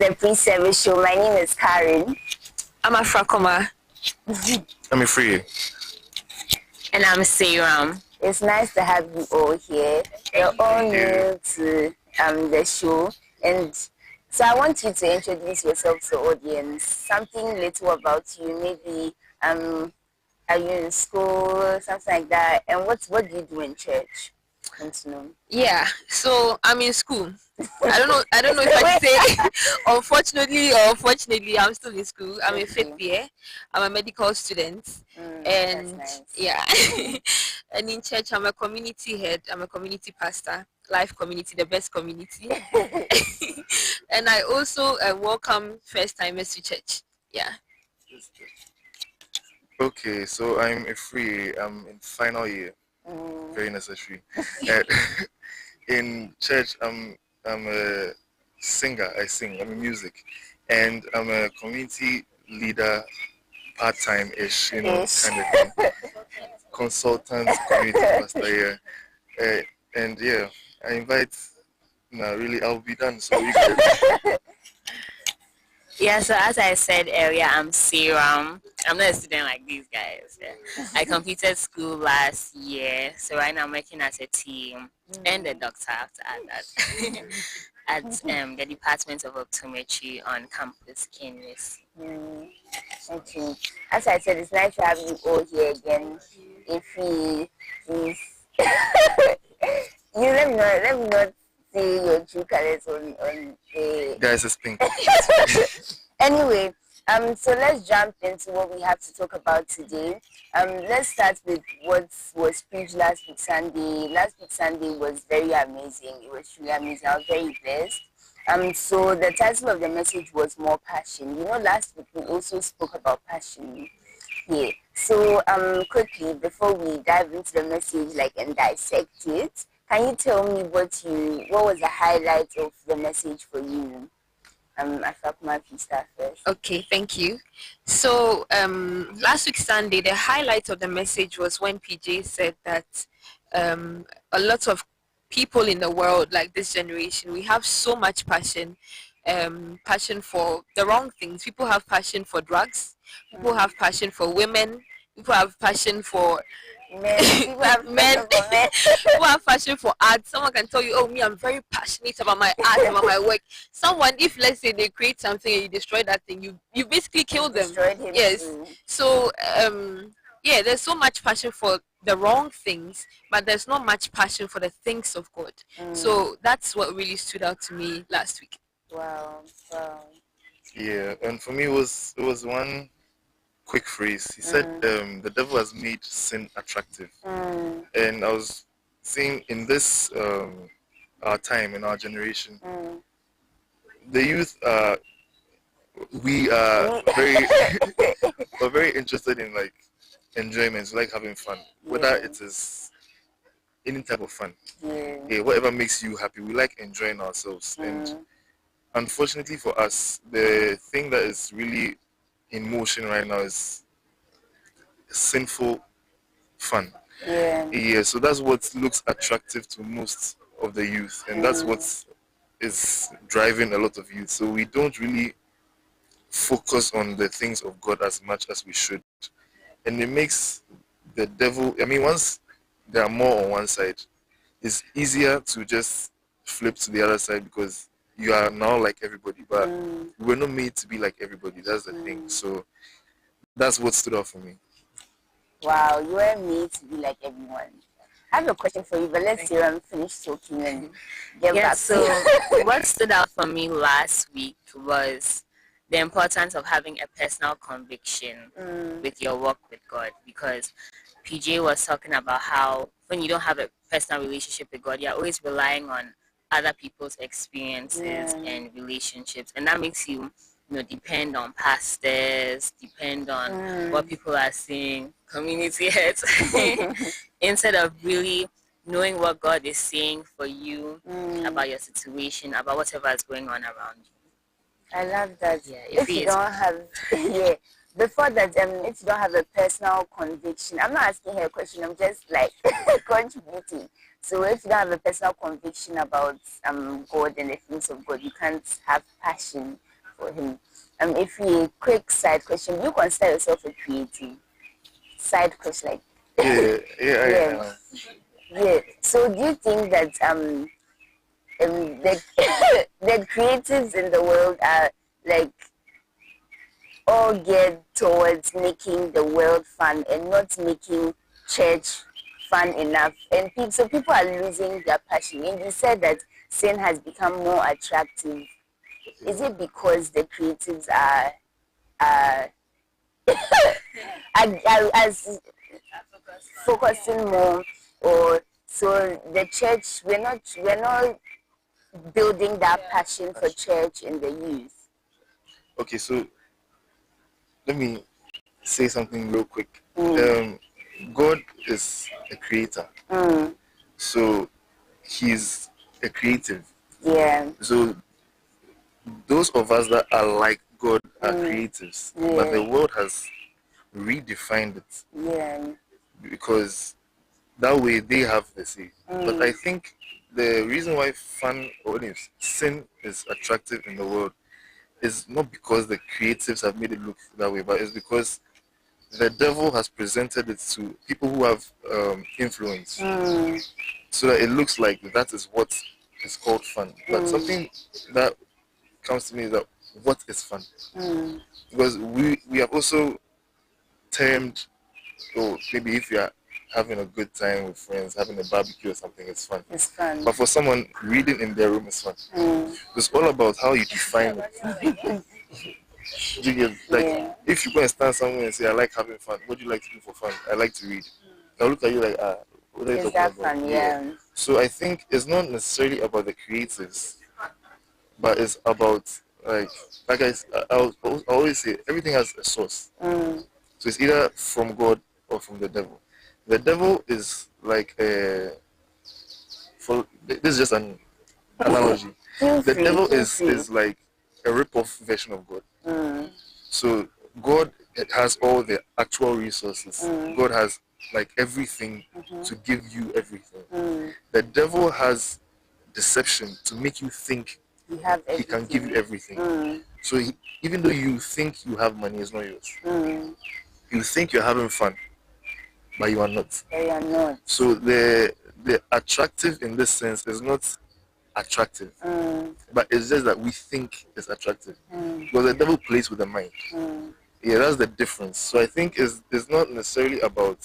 the pre-service show. My name is Karen. I'm Afrakoma. I'm free. And I'm Sayram. It's nice to have you all here. You're all new to the show, and so I want you to introduce yourself to the audience. Something little about you, maybe are you in school, something like that, and what do you do in church? Yeah, so I'm in school. I don't know if I say unfortunately or fortunately I'm still in school. I'm in 5th year. I'm a medical student. And nice. Yeah. And in church I'm a community head. I'm a community pastor. Life community, the best community. And I also welcome first timers to church. Yeah. Okay, so I'm free. I'm in final year. Very necessary. In church, I'm a singer. I sing. I'm in music, and I'm a community leader, part-time-ish, kind of thing. Consultant, community pastor. Yeah, and yeah, I invite. No, really, I'll be done. So you can. Yeah, so as I said earlier, I'm Sayram. I'm not a student like these guys. Yeah. I completed school last year, so right now I'm working as a team and a doctor after that at the Department of Optometry on campus, Kenris. Okay. As I said, it's nice to have you all here again. If we please, you let me not see your true colors on the. Guys, it's pink. Anyway, so let's jump into what we have to talk about today. Let's start with what was preached last week Sunday. Last week Sunday was very amazing. It was truly amazing. I was very blessed. So the title of the message was More Passion. You know, last week we also spoke about passion. Yeah. So quickly before we dive into the message, and dissect it, can you tell me what was the highlight of the message for you? Afrakoma, please start first. Okay, thank you. So last week Sunday, the highlight of the message was when PJ said that a lot of people in the world, like this generation, we have so much passion, passion for the wrong things. People have passion for drugs. People have passion for women. People have passion for People have men. People have passion for art. Someone can tell you, oh, me, I'm very passionate about my art, about my work. Someone, if let's say they create something and you destroy that thing, you basically kill them. Yes. Too. So yeah, there's so much passion for the wrong things, but there's not much passion for the things of God. So that's what really stood out to me last week. Wow. Yeah, and for me it was one quick phrase. He said the devil has made sin attractive. And I was saying in this our time, in our generation, the youth we are very we're very interested in enjoyment, like having fun, whether it is any type of fun. Yeah, whatever makes you happy, we like enjoying ourselves. And unfortunately for us, the thing that is really in motion right now is sinful fun. Yeah, so that's what looks attractive to most of the youth, and that's what is driving a lot of youth. So we don't really focus on the things of God as much as we should, and it makes the devil, once there are more on one side, it's easier to just flip to the other side because you are now like everybody, but we're not made to be like everybody. That's the thing. So that's what stood out for me. Wow, you were made to be like everyone. I have a question for you, but let's finish talking and get back. So what stood out for me last week was the importance of having a personal conviction with your walk with God, because PJ was talking about how when you don't have a personal relationship with God, you're always relying on other people's experiences and relationships, and that makes you depend on pastors, depend on what people are saying, community heads, instead of really knowing what God is saying for you about your situation, about whatever is going on around you. I love that. Yeah, if you don't have, before that, if you don't have a personal conviction, I'm not asking her a question, I'm just contributing. So if you don't have a personal conviction about God and the things of God, you can't have passion for him. If we quick side question, do you consider yourself a creative? Side question, like Yeah. yeah. So do you think that the the creatives in the world are like all geared towards making the world fun and not making church fun enough? And so people are losing their passion. And you said that sin has become more attractive. Is it because the creatives are, as focusing more, or so the church, we're not building that passion for church in the youth? Okay, so let me say something real quick. God is a creator, so He's a creative. Yeah. So those of us that are like God are creatives, but the world has redefined it Yeah. because that way they have the say. But I think the reason why fun or sin is attractive in the world is not because the creatives have made it look that way, but it's because the devil has presented it to people who have influence, so that it looks like that is what is called fun. But something that comes to me is that what is fun? Because we have also termed, or maybe if you are having a good time with friends, having a barbecue or something, it's fun. It's fun. But for someone, reading in their room is fun. It's all about how you define it. You get, like, if you go and stand somewhere and say, I like having fun, what do you like to do for fun? I like to read. I'll look at you like, what are you Is talking that about? fun? Yeah. So I think it's not necessarily about the creatives, but it's about, I always say, everything has a source. So it's either from God or from the devil. The devil is like this is just an analogy. The devil is like a rip-off version of God. So God has all the actual resources. God has like everything to give you everything. The devil has deception to make you think he can give you everything. So even though you think you have money, it's not yours. You think you're having fun, but you are not. They are not. So the attractive in this sense is not attractive, but it's just that we think it's attractive. Because the devil plays with the mind. Yeah, that's the difference. So I think it's not necessarily about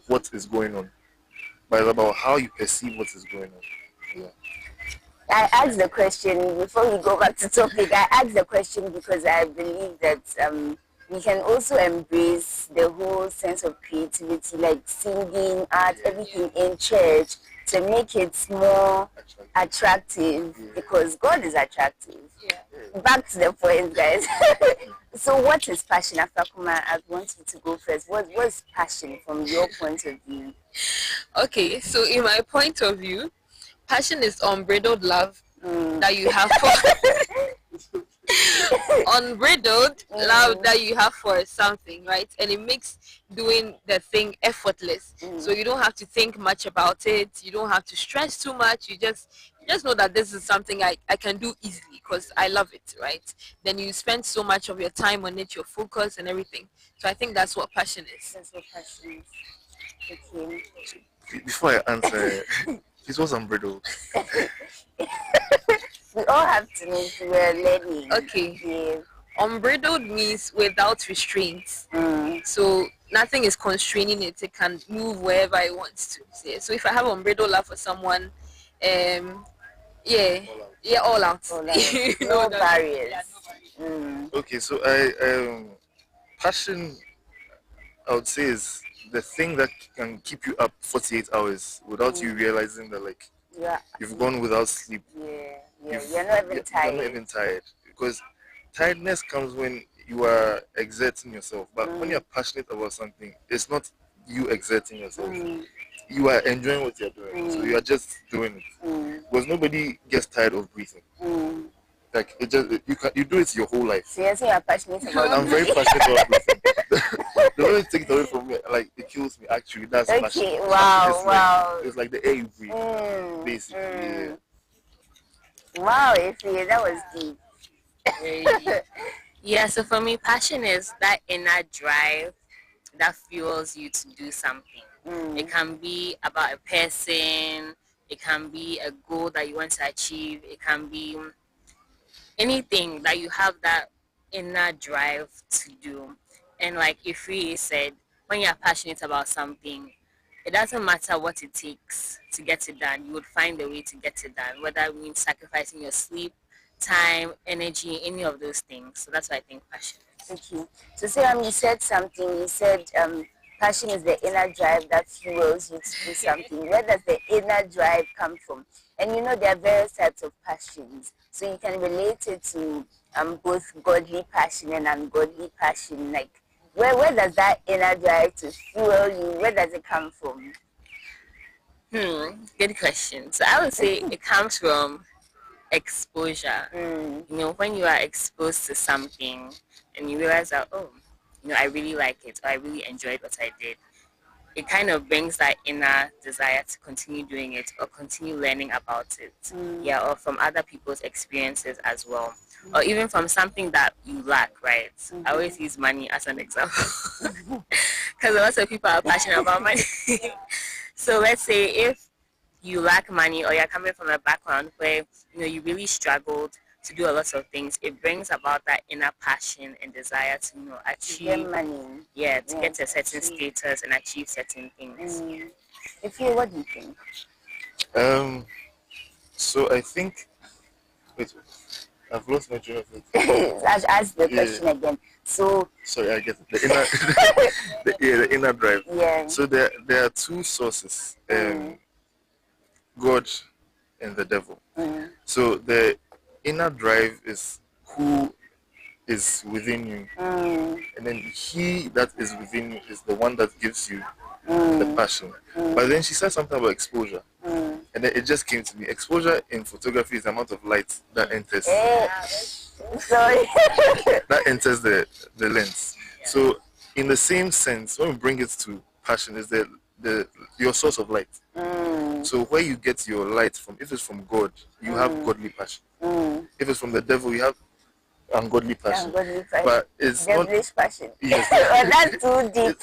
what is going on, but it's about how you perceive what is going on. Yeah. I asked the question before we go back to topic. I asked the question because I believe that we can also embrace the whole sense of creativity, like singing, art, everything in church, to make it more attractive, because God is attractive. Back to the point, guys. So what is passion? After Kuma, I want you to go first. What's passion from your point of view? Okay, so in my point of view, passion is unbridled love that you have for unbridled love that you have for something, right? And it makes doing the thing effortless. So you don't have to think much about it. You don't have to stress too much. You just know that this is something I can do easily because I love it, right? Then you spend so much of your time on it, your focus and everything. So I think that's what passion is. That's what passion is. Okay. Before I answer, this was unbridled. We all have to know we're learning. Okay. Yeah. Unbridled means without restraints. So nothing is constraining it. It can move wherever it wants to. So if I have unbridled love for someone, all out. No barriers. Okay, so passion, I would say, is the thing that can keep you up 48 hours without you realizing that, like, you've gone without sleep. You're not even tired. You're not even tired, because tiredness comes when you are exerting yourself. But when you're passionate about something, it's not you exerting yourself. You are enjoying what you're doing, so you are just doing it. Because nobody gets tired of breathing. Like, you do it your whole life. So you're saying you're passionate about I'm very passionate about breathing. The way you take it away from me, like, it kills me. Actually, that's passion. Okay, wow. It's like the air you breathe, basically. Yeah. Wow, that was deep. Really. Yeah, so for me, passion is that inner drive that fuels you to do something. It can be about a person, it can be a goal that you want to achieve, it can be anything that you have that inner drive to do. And like Ifri said, when you're passionate about something, it doesn't matter what it takes to get it done. You would find a way to get it done, whether it means sacrificing your sleep, time, energy, any of those things. So that's what I think passion is. Okay. So say you said something. You said passion is the inner drive that fuels you to do something. Where does the inner drive come from? And you know there are various types of passions. So you can relate it to both godly passion and ungodly passion. Like where does that inner drive to fuel you? Where does it come from? Good question. So I would say it comes from exposure. You know, when you are exposed to something and you realize that, oh, you know, I really like it or I really enjoyed what I did, it kind of brings that inner desire to continue doing it or continue learning about it. Yeah, or from other people's experiences as well. Or even from something that you lack, right? I always use money as an example. Because lots of people are passionate about money. So let's say if you lack money or you're coming from a background where you know you really struggled to do a lot of things, it brings about that inner passion and desire to achieve Get money. to get a certain status and achieve certain things. If you, what do you think? So I think. Wait, I've lost my train of thought. Ask the question again. So Sorry, I get it. The inner, the inner drive. yeah. So there are two sources, God and the devil. So the inner drive is who is within you, and then he that is within you is the one that gives you the passion. But then she said something about exposure, and then it just came to me. Exposure in photography is the amount of light that enters. Sorry. That enters the lens. So in the same sense, when we bring it to passion, is the your source of light. So where you get your light from, if it's from God, you have godly passion. If it's from the devil, you have ungodly passion. But it's Devilish not passion. Yes. Oh, that's too deep.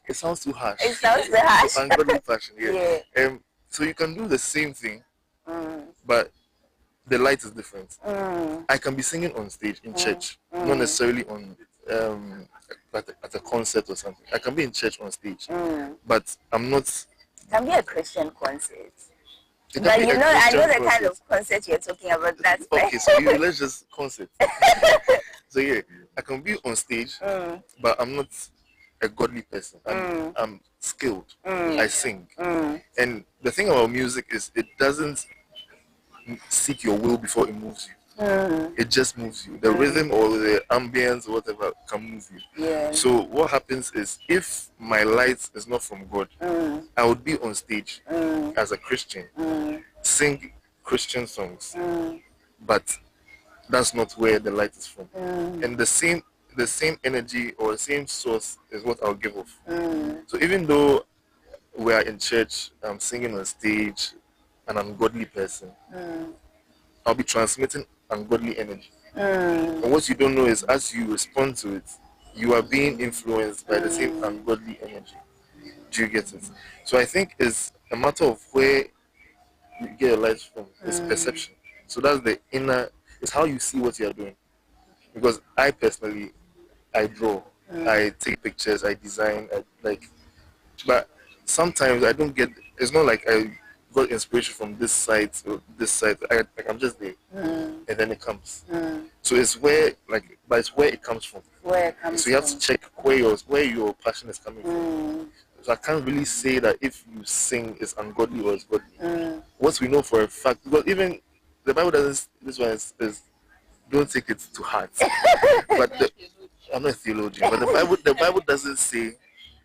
it sounds too harsh. It sounds too harsh. Ungodly passion, yeah. So you can do the same thing, but the light is different. I can be singing on stage in church, not necessarily on at a concert or something. I can be in church on stage, but I'm not. It can be a Christian concert. It can But be you a know, I know Christian the kind concert. of concert you're talking about. That's Okay, so let's just concert. So yeah, I can be on stage, but I'm not a godly person. I'm skilled. I sing, and the thing about music is it doesn't seek your will before it moves you. It just moves you. The rhythm or the ambience or whatever can move you. Yeah. So what happens is if my light is not from God, I would be on stage as a Christian, sing Christian songs, but that's not where the light is from. And the same energy or the same source is what I'll give off. So even though we are in church, I'm singing on stage, an ungodly person, I'll be transmitting ungodly energy. And what you don't know is as you respond to it, you are being influenced by the same ungodly energy. Do you get it? So I think it's a matter of where you get your light from. It's perception. So that's the inner, it's how you see what you're doing. Because I personally, I draw, I take pictures, I design, but sometimes I don't get, it's not like I got inspiration from this site or this site. I'm just there, and then it comes. So it's where, but it's where it comes from. Where it comes So you have to check where your passion is coming from. So I can't really say that if you sing it's ungodly or it's godly. What we know for a fact, because even the Bible doesn't. This one is don't take it to heart. But I'm not a theologian, but the Bible doesn't say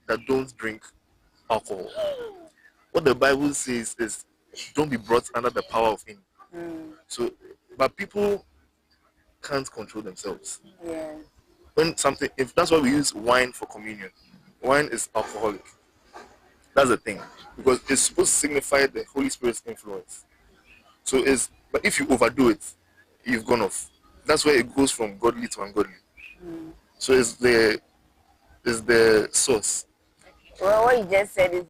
that don't drink alcohol. What the Bible says is don't be brought under the power of him. So, but people can't control themselves. Yeah. If that's why we use wine for communion, wine is alcoholic. That's the thing, because it's supposed to signify the Holy Spirit's influence. So but if you overdo it, you've gone off. that's where it goes from godly to ungodly. So it's the source. Well, what you just said is